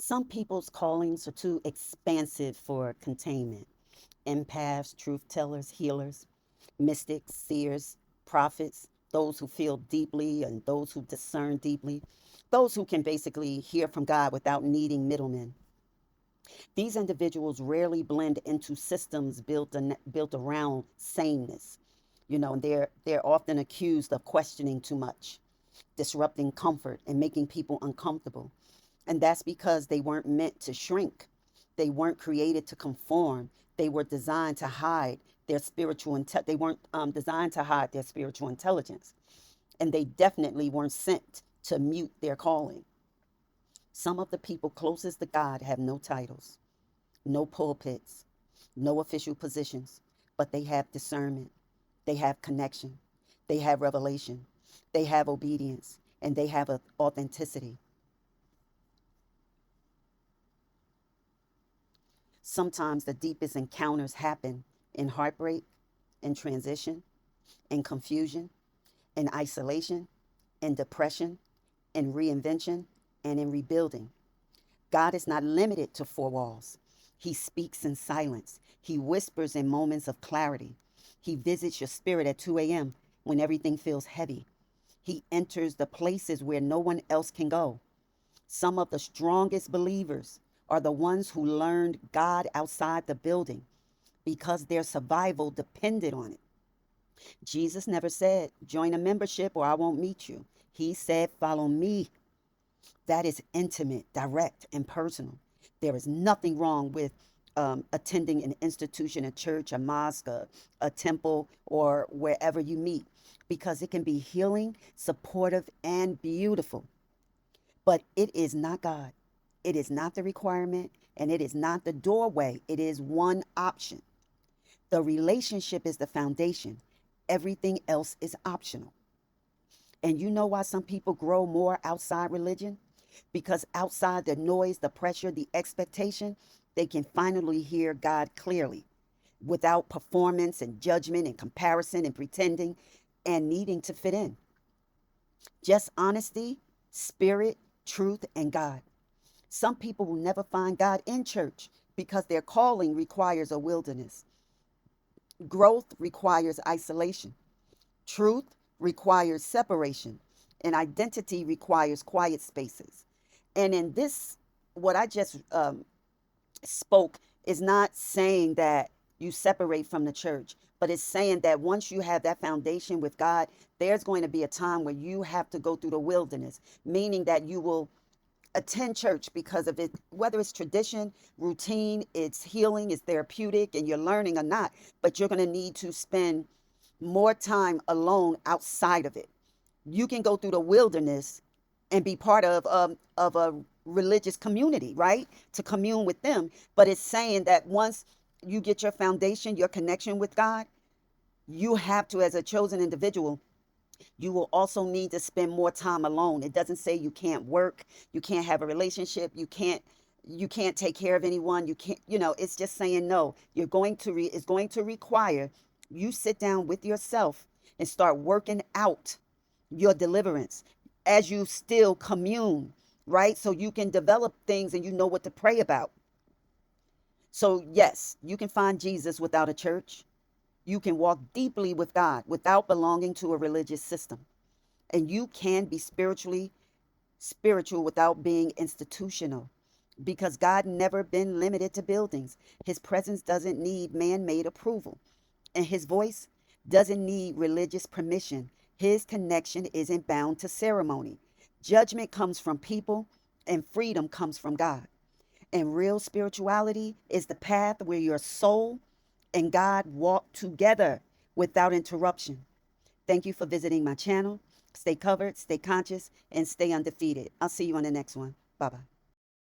Some people's callings are too expansive for containment. Empaths, truth tellers, healers, mystics, seers, prophets, those who feel deeply and those who discern deeply, those who can basically hear from God without needing middlemen. These individuals rarely blend into systems built around sameness. And they're often accused of questioning too much, disrupting comfort and making people uncomfortable. And that's because they weren't meant to shrink. They weren't created to conform. They were designed to hide their they weren't designed to hide their spiritual intelligence. And they definitely weren't sent to mute their calling. Some of the people closest to God have no titles, no pulpits, no official positions, but they have discernment, they have connection, they have revelation, they have obedience, and they have authenticity. Sometimes the deepest encounters happen in heartbreak, in transition, in confusion, in isolation, in depression, in reinvention, and in rebuilding. God is not limited to four walls. He speaks in silence. He whispers in moments of clarity. He visits your spirit at 2 a.m. when everything feels heavy. He enters the places where no one else can go. Some of the strongest believers are the ones who learned God outside the building because their survival depended on it. Jesus never said, join a membership or I won't meet you. He said, follow me. That is intimate, direct, and personal. There is nothing wrong with attending an institution, a church, a mosque, a temple, or wherever you meet, because it can be healing, supportive, and beautiful. But it is not God. It is not the requirement, and it is not the doorway. It is one option. The relationship is the foundation. Everything else is optional. And you know why some people grow more outside religion? Because outside the noise, the pressure, the expectation, they can finally hear God clearly without performance and judgment and comparison and pretending and needing to fit in. Just honesty, spirit, truth, and God. Some people will never find God in church because their calling requires a wilderness. Growth requires isolation. Truth requires separation. And identity requires quiet spaces. And in this, what I just spoke is not saying that you separate from the church, but it's saying that once you have that foundation with God, there's going to be a time where you have to go through the wilderness, meaning that you will attend church because of it, whether it's tradition, routine, it's healing, it's therapeutic, and you're learning or not, but you're going to need to spend more time alone outside of it. You can go through the wilderness and be part of a religious community, right? To commune with them. But it's saying that once you get your foundation, your connection with God, you have to, as a chosen individual, you will also need to spend more time alone. It doesn't say you can't work, you can't have a relationship, you can't take care of anyone, you can't, it's just saying no. It's going to require you sit down with yourself and start working out your deliverance as you still commune, right? So you can develop things and you know what to pray about. So yes, you can find Jesus without a church. You can walk deeply with God without belonging to a religious system. And you can be spiritual without being institutional, because God never been limited to buildings. His presence doesn't need man-made approval, and his voice doesn't need religious permission. His connection isn't bound to ceremony. Judgment comes from people, and freedom comes from God. And real spirituality is the path where your soul and God walk together without interruption. Thank you for visiting my channel. Stay covered, stay conscious, and stay undefeated. I'll see you on the next one. Bye bye.